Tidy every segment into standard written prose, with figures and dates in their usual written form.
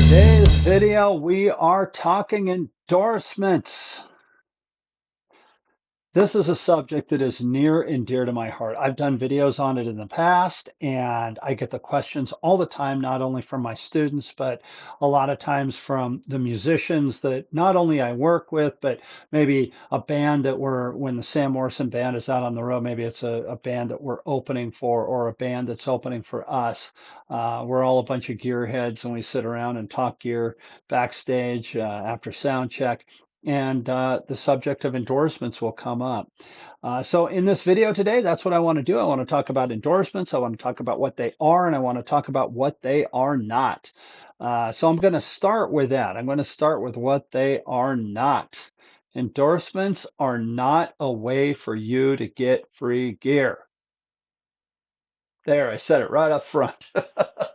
today's video, we are talking endorsements. This is a subject that is near and dear to my heart. I've done videos on it in the past, and I get the questions all the time, not only from my students, but a lot of times from the musicians that not only I work with, but maybe a band that when the Sam Morrison band is out on the road, maybe it's a band that we're opening for or a band that's opening for us. We're all a bunch of gearheads and we sit around and talk gear backstage after sound check, and the subject of endorsements will come up. So in this video today, that's what I want to do. I want to talk about endorsements. I want to talk about what they are, and I want to talk about what they are not. So I'm going to start with that. I'm going to start with what they are not. Endorsements are not a way for you to get free gear. There, I said it right up front.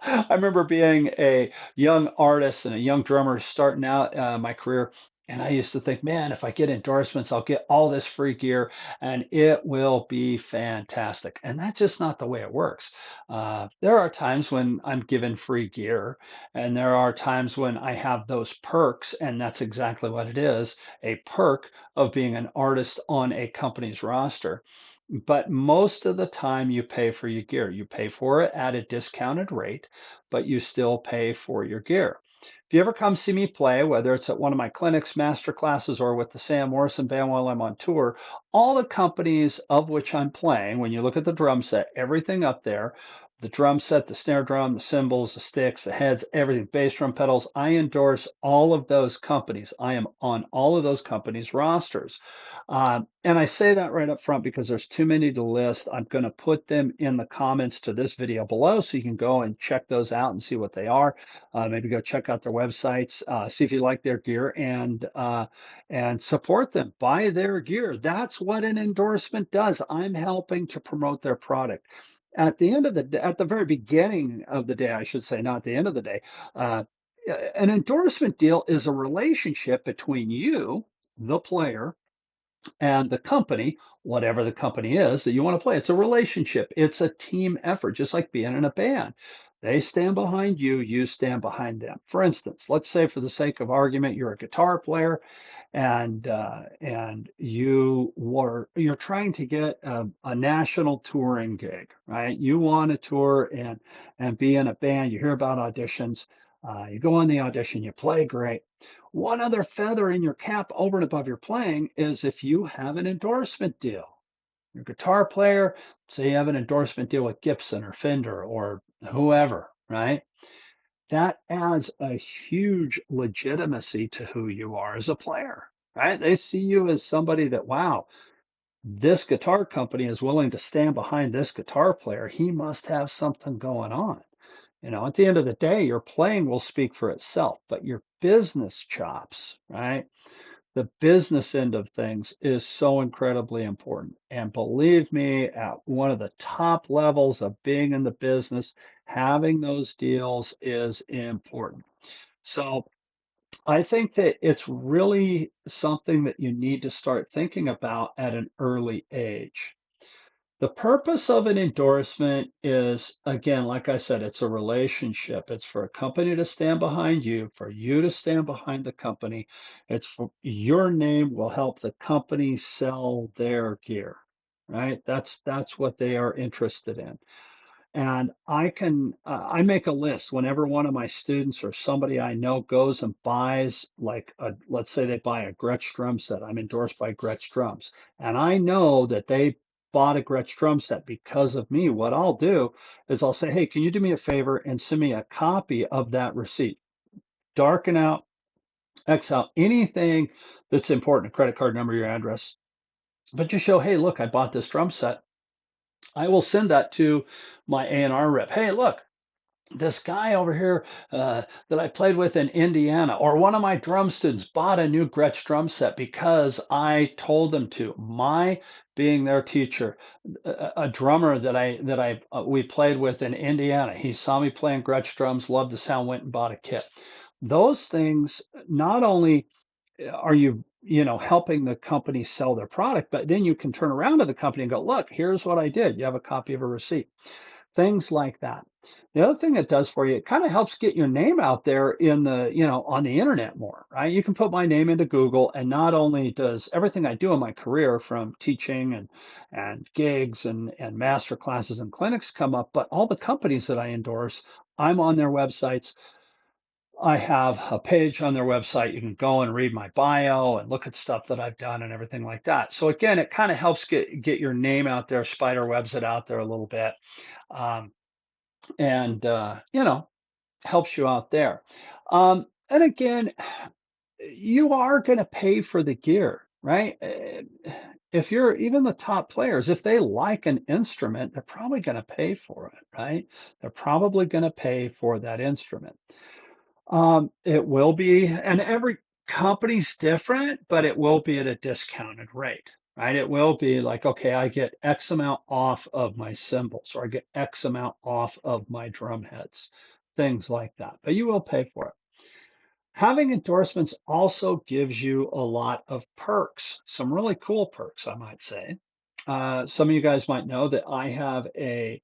I remember being a young artist and a young drummer starting out my career, and I used to think, man, if I get endorsements, I'll get all this free gear and it will be fantastic. And that's just not the way it works. There are times when I'm given free gear, and there are times when I have those perks, and that's exactly what it is, a perk of being an artist on a company's roster. But most of the time, you pay for your gear. You pay for it at a discounted rate, but you still pay for your gear. If you ever come see me play, whether it's at one of my clinics, master classes, or with the Sam Morrison Band while I'm on tour, all the companies of which I'm playing, when you look at the drum set, everything up there, the drum set, the snare drum, the cymbals, the sticks, the heads, everything, bass drum pedals, I endorse all of those companies. I am on all of those companies' rosters. And I say that right up front because there's too many to list. I'm going to put them in the comments to this video below so you can go and check those out and see what they are. Maybe go check out their websites, see if you like their gear, and support them. Buy their gear. That's what an endorsement does. I'm helping to promote their product. At the very beginning of the day, I should say, not the end of the day, uh, an endorsement deal is a relationship between you, the player, and the company, whatever the company is that you want to play. It's a relationship. It's a team effort, just like being in a band. They stand behind you, you stand behind them. For instance, let's say for the sake of argument, you're a guitar player and you're trying to get a national touring gig, right? You want to tour and be in a band. You hear about auditions. You go on the audition, you play great. One other feather in your cap over and above your playing is if you have an endorsement deal. Your guitar player, say you have an endorsement deal with Gibson or Fender or whoever, right? That adds a huge legitimacy to who you are as a player, right? They see you as somebody that, wow, this guitar company is willing to stand behind this guitar player. He must have something going on. At the end of the day, your playing will speak for itself, but your business chops, right? The business end of things is so incredibly important. And believe me, at one of the top levels of being in the business, having those deals is important. So I think that it's really something that you need to start thinking about at an early age. The purpose of an endorsement is, again, like I said, it's a relationship. It's for a company to stand behind you, for you to stand behind the company. It's for your name will help the company sell their gear, right? That's what they are interested in. And I make a list whenever one of my students or somebody I know goes and buys let's say they buy a Gretsch drum set. I'm endorsed by Gretsch drums. And I know that they bought a Gretsch drum set because of me. What I'll do is I'll say, hey, can you do me a favor and send me a copy of that receipt? Darken out, X out anything that's important, a credit card number, your address, but just show, hey, look, I bought this drum set. I will send that to my A&R rep. Hey, look, this guy over here that I played with in Indiana, or one of my drum students bought a new Gretsch drum set because I told them to. My being their teacher, a drummer that we played with in Indiana, he saw me playing Gretsch drums, loved the sound, went and bought a kit. Those things not only are helping the company sell their product, but then you can turn around to the company and go, look, here's what I did. You have a copy of a receipt. things like that. The other thing it does for you, it kind of helps get your name out there in the, on the internet more, right? You can put my name into Google, and not only does everything I do in my career from teaching and gigs and master classes and clinics come up, but all the companies that I endorse, I'm on their websites. I have a page on their website. You can go and read my bio and look at stuff that I've done and everything like that. So again, it kind of helps get your name out there, spider webs it out there a little bit, um, and helps you out there. And again, you are going to pay for the gear, right? If you're even the top players, if they like an instrument, they're probably going to pay for it, right? They're probably going to pay for that instrument. It will be, and every company's different, but it will be at a discounted rate, right? It will be like, okay, I get X amount off of my cymbals, or I get X amount off of my drum heads, things like that. But you will pay for it. Having endorsements also gives you a lot of perks, some really cool perks, I might say. Some of you guys might know that I have a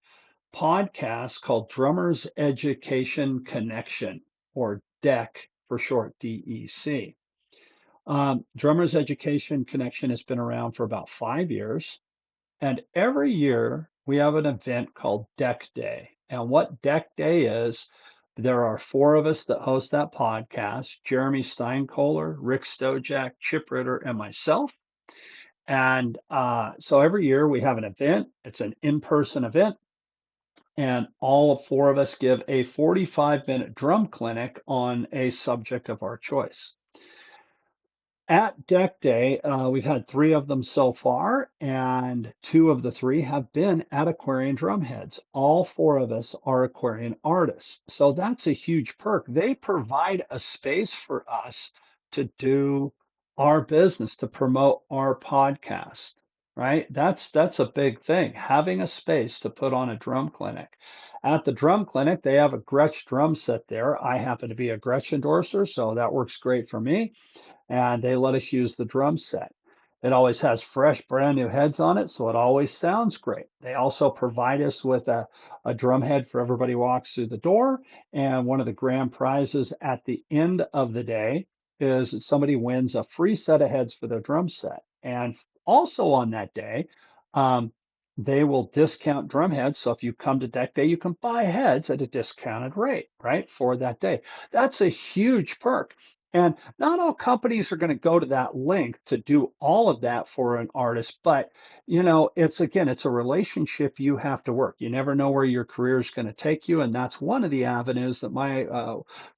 podcast called Drummers Education Connection, or DEC for short, DEC. Drummers Education Connection has been around for about 5 years. And every year we have an event called Deck Day. And what Deck Day is, there are four of us that host that podcast: Jeremy Steinkohler, Rick Stojak, Chip Ritter, and myself. And so every year we have an event. It's an in-person event. And all four of us give a 45-minute drum clinic on a subject of our choice. At Deck Day, we've had three of them so far, and two of the three have been at Aquarian Drumheads. All four of us are Aquarian artists. So that's a huge perk. They provide a space for us to do our business, to promote our podcast, right? That's a big thing, having a space to put on a drum clinic. At the drum clinic, they have a Gretsch drum set there. I happen to be a Gretsch endorser, so that works great for me, and they let us use the drum set. It always has fresh, brand new heads on it, so it always sounds great. They also provide us with a drum head for everybody who walks through the door. And one of the grand prizes at the end of the day is that somebody wins a free set of heads for their drum set. And also on that day, um, they will discount drum heads. So if you come to Deck Day, you can buy heads at a discounted rate, right, for that day. That's a huge perk. And not all companies are going to go to that length to do all of that for an artist, but it's again, it's a relationship you have to work. You never know where your career is going to take you, and that's one of the avenues that my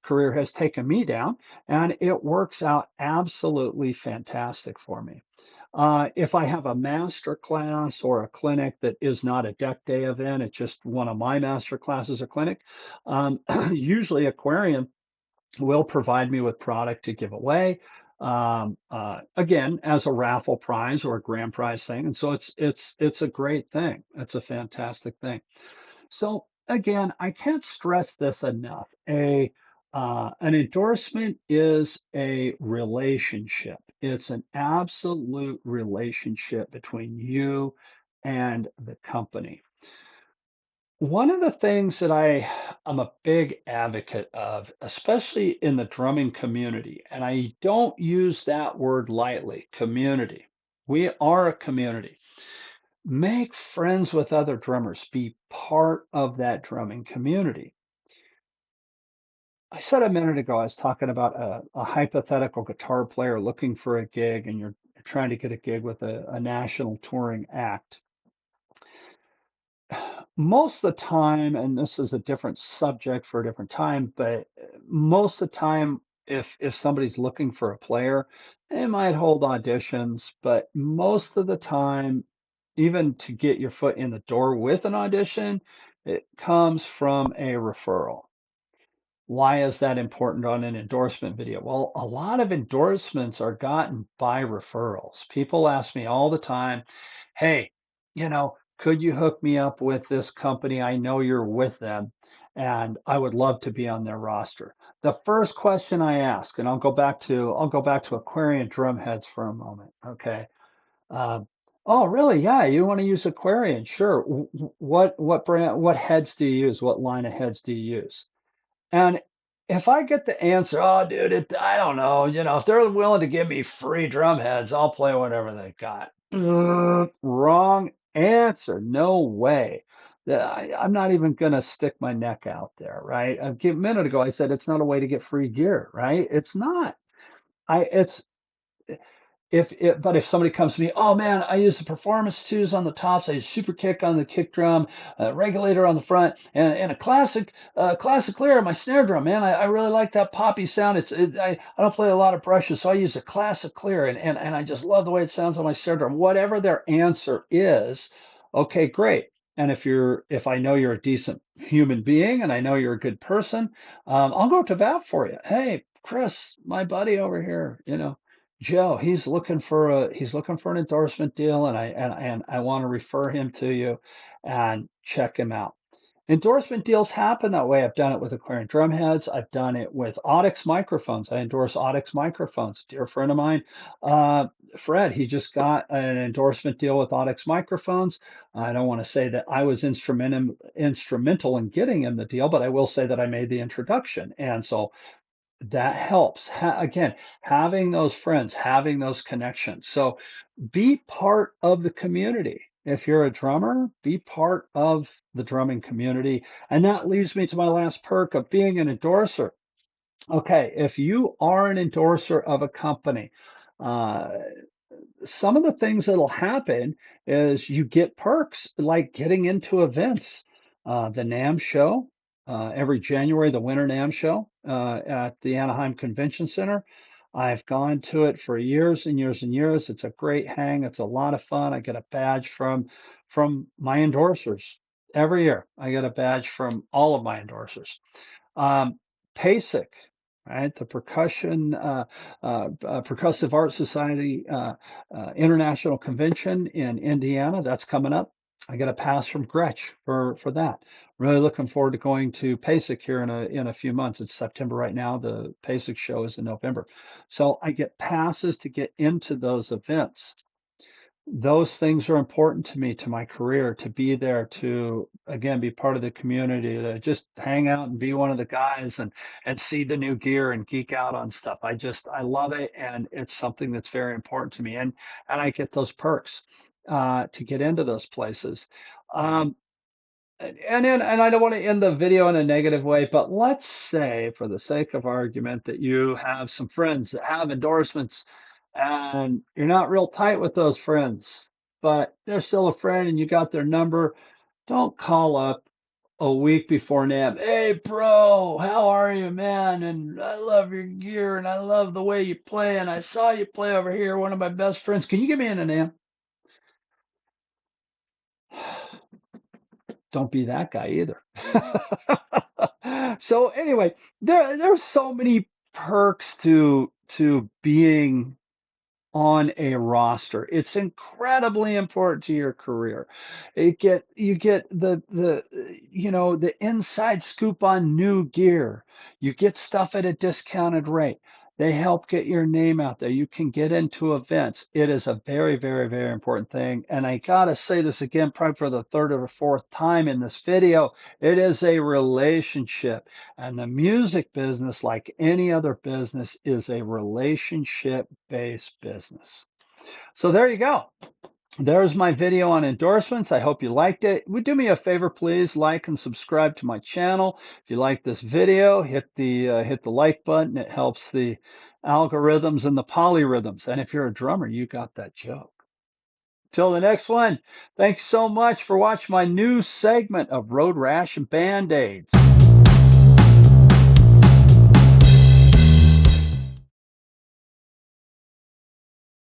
career has taken me down, and it works out absolutely fantastic for me. If I have a master class or a clinic that is not a Deck Day event, it's just one of my master classes or clinic, usually Aquarium will provide me with product to give away, again, as a raffle prize or a grand prize thing. And so it's a great thing. It's a fantastic thing. So again, I can't stress this enough. An endorsement is a relationship. It's an absolute relationship between you and the company. One of the things that I am a big advocate of, especially in the drumming community, and I don't use that word lightly, community. We are a community. Make friends with other drummers. Be part of that drumming community. I said a minute ago, I was talking about a hypothetical guitar player looking for a gig, and you're trying to get a gig with a national touring act. Most of the time, and this is a different subject for a different time, but most of the time, if somebody's looking for a player, they might hold auditions, but most of the time, even to get your foot in the door with an audition, it comes from a referral. Why is that important on an endorsement video? Well, a lot of endorsements are gotten by referrals. People ask me all the time, hey, could you hook me up with this company? I know you're with them, and I would love to be on their roster. The first question I ask, and I'll go back to Aquarian Drumheads for a moment, okay? Oh, really? Yeah, you want to use Aquarian. Sure. What brand, what heads do you use? What line of heads do you use? And if I get the answer, oh, dude, I don't know, if they're willing to give me free drum heads, I'll play whatever they got. Wrong answer. No way. I'm not even going to stick my neck out there, right? A minute ago, I said it's not a way to get free gear, right? It's not. It's but if somebody comes to me, oh man, I use the performance twos on the tops, I use super kick on the kick drum, regulator on the front, and a classic clear on my snare drum, man. I really like that poppy sound. I don't play a lot of brushes, so I use a classic clear, and I just love the way it sounds on my snare drum. Whatever their answer is, okay, great. And if I know you're a decent human being and I know you're a good person, I'll go to bat for you. Hey, Chris, my buddy over here, Joe, he's looking for an endorsement deal, and I want to refer him to you and check him out. Endorsement deals happen that way. I've done it with Aquarian drum heads. I've done it with Audix microphones. I endorse Audix microphones. Dear friend of mine, Fred, he just got an endorsement deal with Audix microphones. I don't want to say that I was instrumental in getting him the deal, but I will say that I made the introduction. And so that helps. Again, having those friends, having those connections. So be part of the community. If you're a drummer, be part of the drumming community. And that leads me to my last perk of being an endorser. Okay, if you are an endorser of a company, uh, some of the things that'll happen is you get perks like getting into events. The NAMM show, every January, the Winter NAMM show at the Anaheim Convention Center. I've gone to it for years and years and years. It's a great hang. It's a lot of fun. I get a badge from my endorsers every year. I get a badge from all of my endorsers. Um, PASIC, right? The Percussive Art Society International Convention in Indiana. That's coming up. I got a pass from Gretsch for that. Really looking forward to going to PASIC here in a few months. It's September right now. The PASIC show is in November. So I get passes to get into those events. Those things are important to me, to my career, to be there, to again be part of the community, to just hang out and be one of the guys and see the new gear and geek out on stuff. I love it, and it's something that's very important to me. And I get those perks to get into those places. Um, and I don't want to end the video in a negative way, but let's say, for the sake of argument, that you have some friends that have endorsements and you're not real tight with those friends, but they're still a friend and you got their number. Don't call up a week before NAMM. Hey, bro, how are you, man? And I love your gear and I love the way you play. And I saw you play over here, one of my best friends. Can you get me in a NAMM? Don't be that guy either. So anyway, there's so many perks to being on a roster. It's incredibly important to your career. You get the inside scoop on new gear. You get stuff at a discounted rate. They help get your name out there. You can get into events. It is a very, very, very important thing. And I gotta say this again, probably for the third or fourth time in this video. It is a relationship. And the music business, like any other business, is a relationship-based business. So there you go. There's my video on endorsements. I hope you liked it. Would do me a favor, please like and subscribe to my channel. If you like this video, hit the like button. It helps the algorithms and the polyrhythms. And if you're a drummer, you got that joke. Till the next one, thanks so much for watching my new segment of Road Rash and Band-Aids.